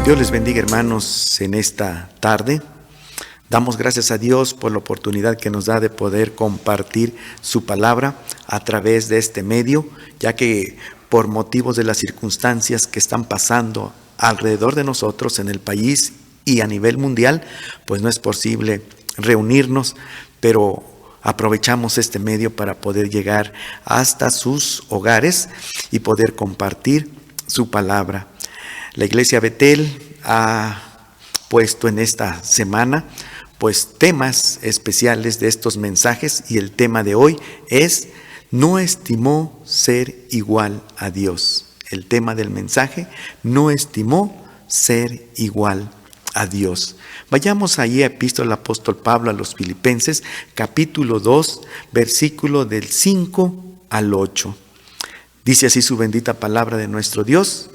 Dios les bendiga, hermanos, en esta tarde. Damos gracias a Dios por la oportunidad que nos da de poder compartir su palabra a través de este medio, ya que por motivos de las circunstancias que están pasando alrededor de nosotros en el país y a nivel mundial, pues no es posible reunirnos, pero aprovechamos este medio para poder llegar hasta sus hogares y poder compartir su palabra. La Iglesia Betel ha puesto en esta semana pues temas especiales de estos mensajes, y el tema de hoy es: no estimó ser igual a Dios. El tema del mensaje: no estimó ser igual a Dios. Vayamos allí a Epístola del Apóstol Pablo a los Filipenses, capítulo 2, versículo del 5 al 8. Dice así su bendita palabra de nuestro Dios: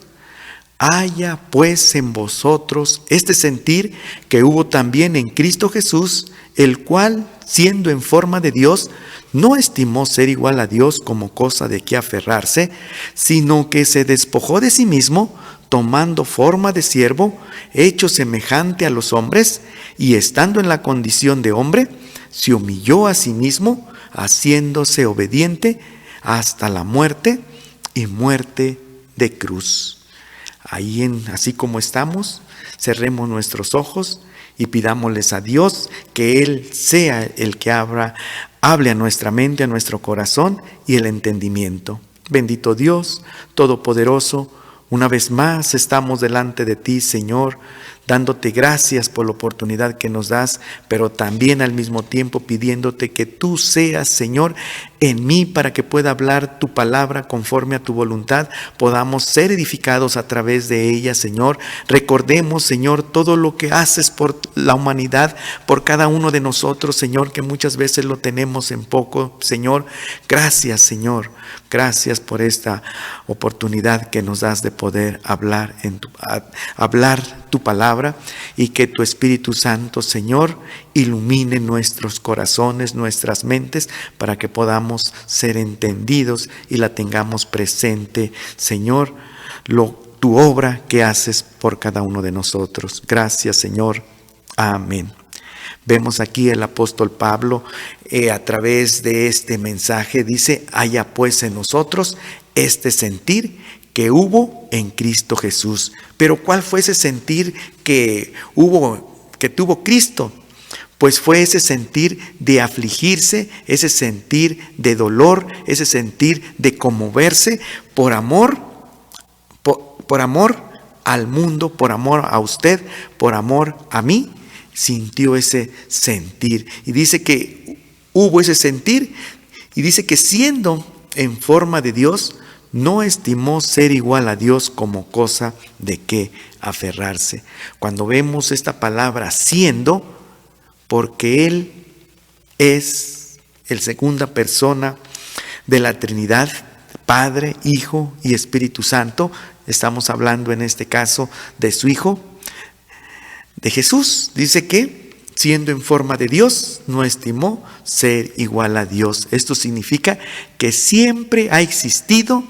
haya pues en vosotros este sentir que hubo también en Cristo Jesús, el cual, siendo en forma de Dios, no estimó ser igual a Dios como cosa de que aferrarse, sino que se despojó de sí mismo, tomando forma de siervo, hecho semejante a los hombres, y estando en la condición de hombre, se humilló a sí mismo, haciéndose obediente hasta la muerte, y muerte de cruz. Así como estamos, cerremos nuestros ojos y pidámosles a Dios que Él sea el que hable a nuestra mente, a nuestro corazón y el entendimiento. Bendito Dios, Todopoderoso, una vez más estamos delante de ti, Señor, dándote gracias por la oportunidad que nos das, pero también al mismo tiempo pidiéndote que tú seas, Señor, en mí, para que pueda hablar tu palabra conforme a tu voluntad, podamos ser edificados a través de ella, Señor. Recordemos, Señor, todo lo que haces por la humanidad, por cada uno de nosotros, Señor, que muchas veces lo tenemos en poco, Señor. Gracias, Señor. Gracias por esta oportunidad que nos das de poder hablar tu palabra, y que tu Espíritu Santo, Señor, ilumine nuestros corazones, nuestras mentes, para que podamos ser entendidos y la tengamos presente, Señor, tu obra que haces por cada uno de nosotros. Gracias, Señor. Amén. Vemos aquí el apóstol Pablo a través de este mensaje, dice: haya pues en nosotros este sentir que hubo en Cristo Jesús. Pero ¿cuál fue ese sentir que tuvo Cristo? Pues fue ese sentir de afligirse, ese sentir de dolor, ese sentir de conmoverse por amor al mundo, por amor a usted, por amor a mí. Sintió ese sentir, y dice que hubo ese sentir, y dice que siendo en forma de Dios, no estimó ser igual a Dios como cosa de que aferrarse. Cuando vemos esta palabra siendo, porque Él es el segunda persona de la Trinidad, Padre, Hijo y Espíritu Santo, estamos hablando en este caso de su Hijo, de Jesús. Dice que siendo en forma de Dios, no estimó ser igual a Dios. Esto significa que siempre ha existido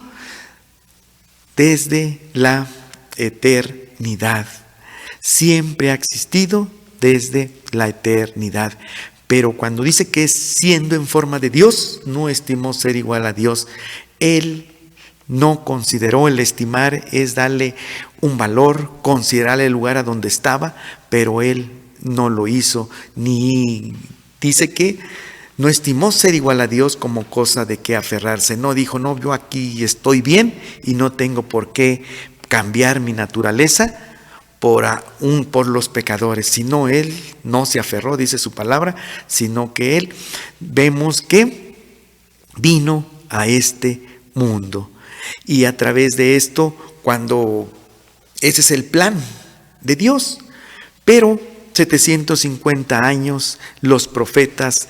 desde la eternidad. Siempre ha existido desde la eternidad. Pero cuando dice que siendo en forma de Dios, no estimó ser igual a Dios, Él no consideró. El estimar es darle un valor, considerarle el lugar a donde estaba, pero Él no lo hizo, ni dice que no estimó ser igual a Dios como cosa de que aferrarse. No dijo: no, yo aquí estoy bien y no tengo por qué cambiar mi naturaleza por los pecadores. Sino Él no se aferró, dice su palabra, sino que Él, vemos que vino a este mundo. Y a través de esto, ese es el plan de Dios. Pero 750 años los profetas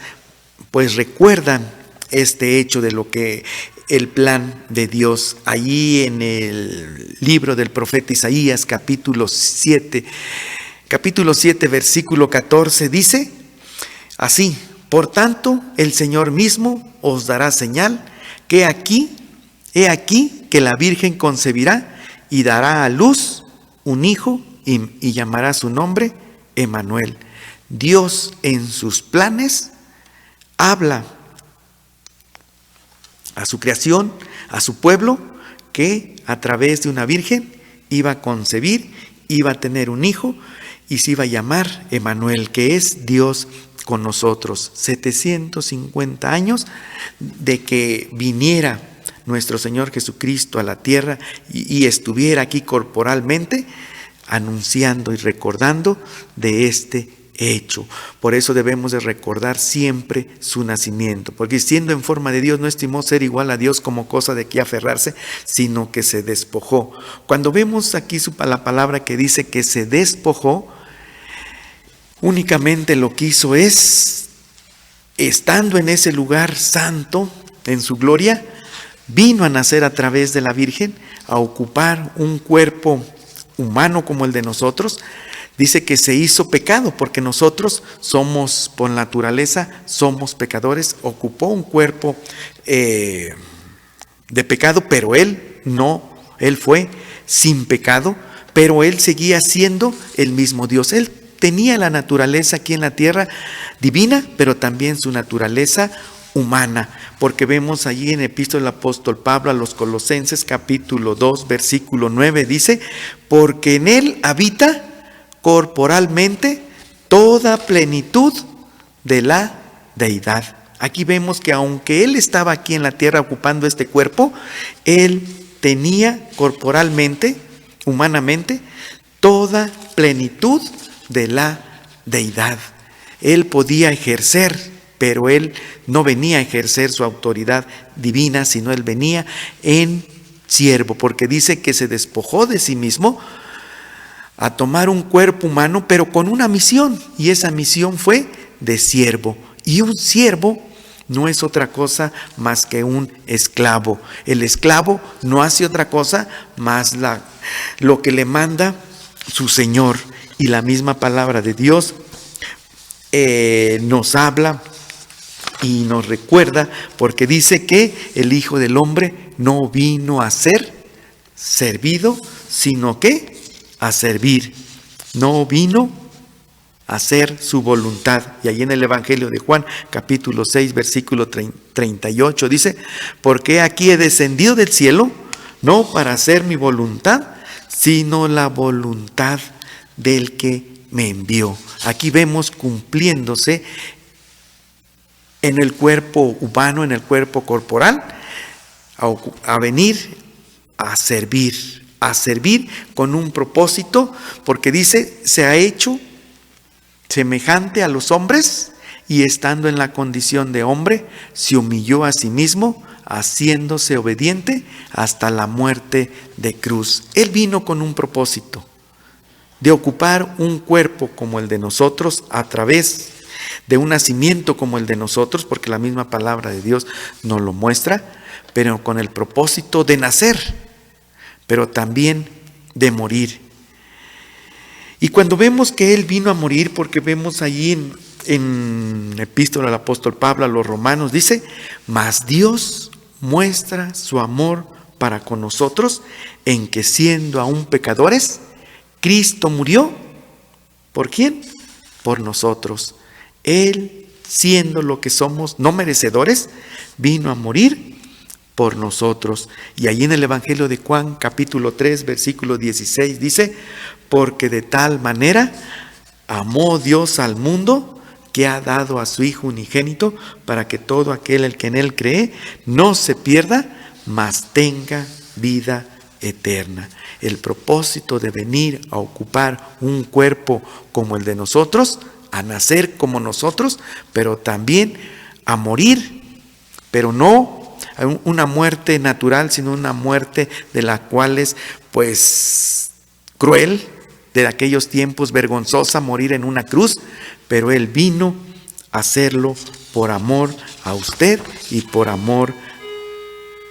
pues recuerdan este hecho de lo que el plan de Dios. Allí en el libro del profeta Isaías, capítulo 7, versículo 14, dice así: por tanto, el Señor mismo os dará señal, que he aquí que la Virgen concebirá y dará a luz un hijo y llamará su nombre Emmanuel. Dios en sus planes habla a su creación, a su pueblo, que a través de una virgen iba a concebir, iba a tener un hijo y se iba a llamar Emmanuel, que es Dios con nosotros. 750 años de que viniera nuestro Señor Jesucristo a la tierra y estuviera aquí corporalmente, anunciando y recordando de este hecho. Por eso debemos de recordar siempre su nacimiento, porque siendo en forma de Dios no estimó ser igual a Dios como cosa de que aferrarse, sino que se despojó. Cuando vemos aquí la palabra que dice que se despojó, únicamente lo que hizo es, estando en ese lugar santo, en su gloria, vino a nacer a través de la Virgen, a ocupar un cuerpo humano como el de nosotros. Dice que se hizo pecado porque nosotros somos, por naturaleza, somos pecadores. Ocupó un cuerpo de pecado, pero Él no, Él fue sin pecado, pero Él seguía siendo el mismo Dios. Él tenía la naturaleza aquí en la tierra divina, pero también su naturaleza humana, porque vemos allí en Epístola del apóstol Pablo a los Colosenses capítulo 2 versículo 9, dice: porque en Él habita corporalmente toda plenitud de la deidad. Aquí vemos que aunque Él estaba aquí en la tierra ocupando este cuerpo, Él tenía corporalmente, humanamente, toda plenitud de la deidad. Él podía ejercer, pero Él no venía a ejercer su autoridad divina, sino Él venía en siervo, porque dice que se despojó de sí mismo a tomar un cuerpo humano, pero con una misión, y esa misión fue de siervo. Y un siervo no es otra cosa más que un esclavo. El esclavo no hace otra cosa más lo que le manda su Señor. Y la misma palabra de Dios nos habla y nos recuerda, porque dice que el Hijo del Hombre no vino a ser servido, sino que a servir. No vino a hacer su voluntad. Y ahí en el Evangelio de Juan, capítulo 6, versículo 38, dice: porque aquí he descendido del cielo, no para hacer mi voluntad, sino la voluntad del que me envió. Aquí vemos cumpliéndose en el cuerpo humano, en el cuerpo corporal, a venir a servir con un propósito, porque dice: se ha hecho semejante a los hombres y estando en la condición de hombre, se humilló a sí mismo, haciéndose obediente hasta la muerte de cruz. Él vino con un propósito de ocupar un cuerpo como el de nosotros, a través de un nacimiento como el de nosotros, porque la misma palabra de Dios nos lo muestra, pero con el propósito de nacer, pero también de morir. Y cuando vemos que Él vino a morir, porque vemos allí en Epístola del apóstol Pablo a los Romanos, dice: mas Dios muestra su amor para con nosotros, en que siendo aún pecadores, Cristo murió. ¿Por quién? Por nosotros. Él, siendo lo que somos, no merecedores, vino a morir por nosotros. Y allí en el Evangelio de Juan, capítulo 3, versículo 16, dice: porque de tal manera amó Dios al mundo, que ha dado a su Hijo unigénito, para que todo aquel el que en Él cree no se pierda, mas tenga vida eterna. El propósito de venir a ocupar un cuerpo como el de nosotros, a nacer como nosotros, pero también a morir, pero no una muerte natural, sino una muerte de la cual es pues cruel, de aquellos tiempos, vergonzosa, morir en una cruz, pero Él vino a hacerlo por amor a usted y por amor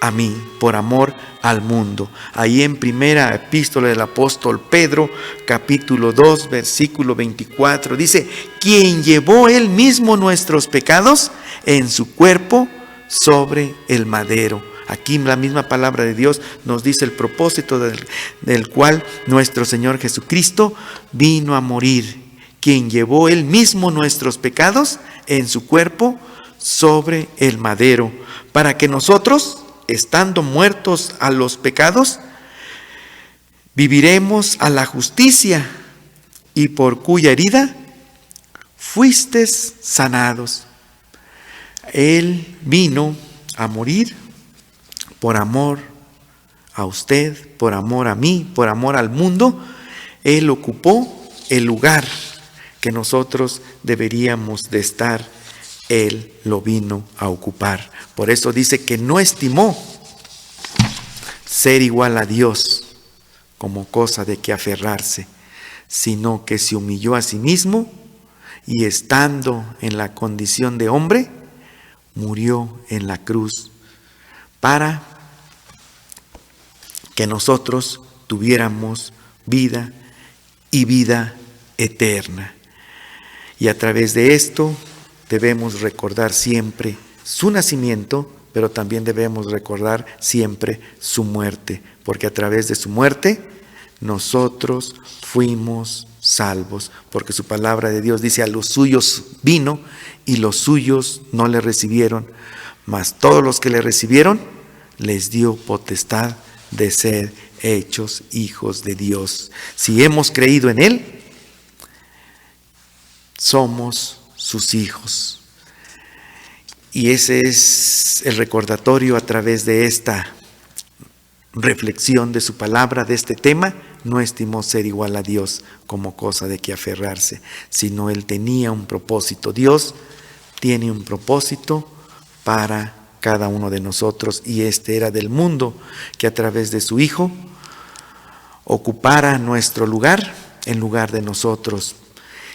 a mí, por amor al mundo. Ahí en primera epístola del apóstol Pedro, capítulo 2, versículo 24, dice: quien llevó Él mismo nuestros pecados en su cuerpo sobre el madero. Aquí la misma palabra de Dios nos dice el propósito del cual nuestro Señor Jesucristo vino a morir, quien llevó Él mismo nuestros pecados en su cuerpo sobre el madero, para que nosotros, estando muertos a los pecados, viviremos a la justicia, y por cuya herida fuisteis sanados. Él vino a morir por amor a usted, por amor a mí, por amor al mundo. Él ocupó el lugar que nosotros deberíamos de estar. Él lo vino a ocupar. Por eso dice que no estimó ser igual a Dios como cosa de que aferrarse, sino que se humilló a sí mismo y estando en la condición de hombre, murió en la cruz para que nosotros tuviéramos vida y vida eterna. Y a través de esto debemos recordar siempre su nacimiento, pero también debemos recordar siempre su muerte, porque a través de su muerte nosotros fuimos salvos, porque su palabra de Dios dice: a los suyos vino y los suyos no le recibieron, mas todos los que le recibieron les dio potestad de ser hechos hijos de Dios. Si hemos creído en Él, somos sus hijos. Y ese es el recordatorio a través de esta reflexión de su palabra, de este tema. No estimó ser igual a Dios como cosa de que aferrarse, sino Él tenía un propósito. Dios tiene un propósito para cada uno de nosotros, y este era del mundo, que a través de su Hijo ocupara nuestro lugar en lugar de nosotros.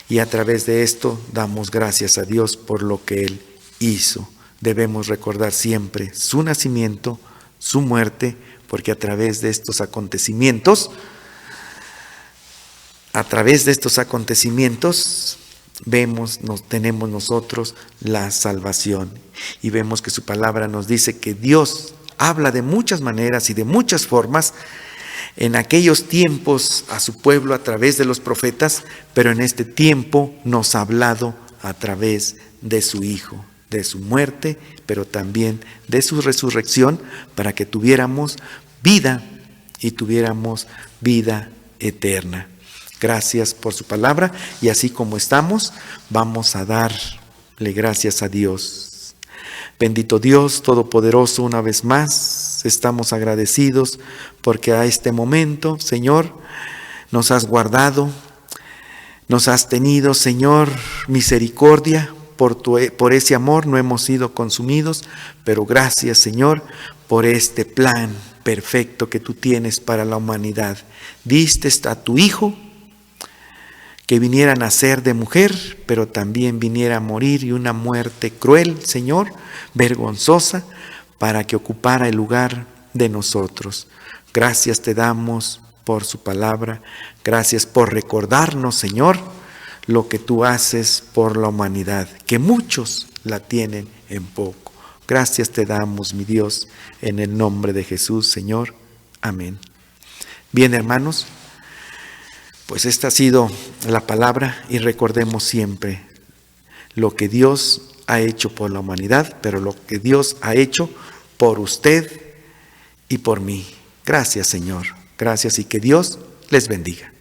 Y a través de esto damos gracias a Dios por lo que Él hizo. Debemos recordar siempre su nacimiento, su muerte, porque a través de estos acontecimientos, tenemos nosotros la salvación. Y vemos que su palabra nos dice que Dios habla de muchas maneras y de muchas formas en aquellos tiempos a su pueblo a través de los profetas, pero en este tiempo nos ha hablado a través de su Hijo, de su muerte, pero también de su resurrección, para que tuviéramos vida y tuviéramos vida eterna. Gracias por su palabra, y así como estamos, vamos a darle gracias a Dios. Bendito Dios Todopoderoso, una vez más estamos agradecidos porque a este momento, Señor, nos has guardado, nos has tenido, Señor, misericordia. Por ese amor no hemos sido consumidos, pero gracias, Señor, por este plan perfecto que tú tienes para la humanidad. Diste a tu Hijo que viniera a nacer de mujer, pero también viniera a morir, y una muerte cruel, Señor, vergonzosa, para que ocupara el lugar de nosotros. Gracias te damos por su palabra. Gracias por recordarnos, Señor, lo que tú haces por la humanidad, que muchos la tienen en poco. Gracias te damos, mi Dios, en el nombre de Jesús, Señor. Amén. Bien, hermanos, pues esta ha sido la palabra, y recordemos siempre lo que Dios ha hecho por la humanidad, pero lo que Dios ha hecho por usted y por mí. Gracias, Señor. Gracias, y que Dios les bendiga.